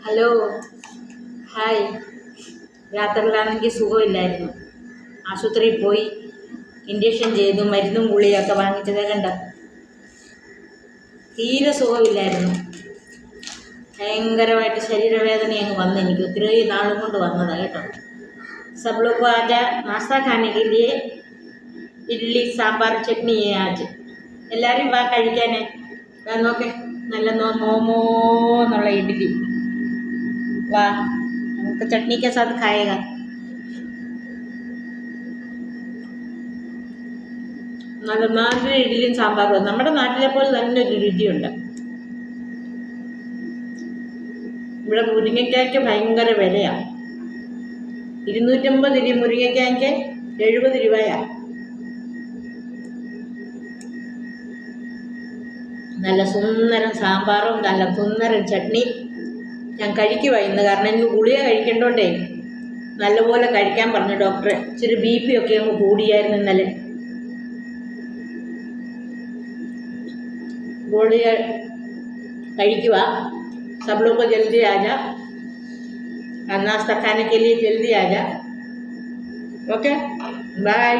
Hello, hi. രാത്രിയിലാണെങ്കിൽ സുഖമില്ലായിരുന്നു. ആശുപത്രിയിൽ പോയി injection ചെയ്തു, മരുന്നും ഗുളികയൊക്കെ വാങ്ങിച്ചതേ കണ്ട. തീരെ സുഖമില്ലായിരുന്നു. ഭയങ്കരമായിട്ട് ശരീരവേദന അങ്ങ് വന്നു. എനിക്ക് ഒത്തിരി നാളും കൊണ്ട് വന്നതാണ് കേട്ടോ. सब लोग को आज नाश्ता खाने के लिए ഇഡ്ഡലി സാമ്പാർ ചട്നി ആജ് എല്ലാവരും വാ കഴിക്കാനേ. നോക്കെ നല്ല മോമോ എന്നുള്ള ഇഡ്ഡലി. വാ, നമുക്ക് ചട്നി के साथ खाएगा. നല്ല നാട്ടിലെ ഇഡ്ഡലിയും സാമ്പാറും നമ്മുടെ നാട്ടിലെ പോലെ തന്നെ ഒരു രുചിയുണ്ട്. ഇവിടെ മുരിങ്ങയ്ക്കായ്ക്ക് ഭയങ്കര വിലയാണ്. 250 മുരിങ്ങയ്ക്കായ്ക്ക് 70 രൂപയാണ്. നല്ല സുന്ദരം സാമ്പാറും നല്ല സുന്ദരം ചട്നി ഞാൻ കഴിക്കുവാ ഇന്ന്. കാരണം എനിക്ക് ഗുളിക കഴിക്കേണ്ടോണ്ടേ നല്ലപോലെ കഴിക്കാൻ പറഞ്ഞു ഡോക്ടർ. ഇച്ചിരി BP ഒക്കെ അങ്ങ് കൂടിയായിരുന്നു ഇന്നലെ. ഗുളിക കഴിക്കുക. सब लोग को जल्दी आ जा, नाश्ता खाने के लिए जल्दी आ जा. Okay, bye.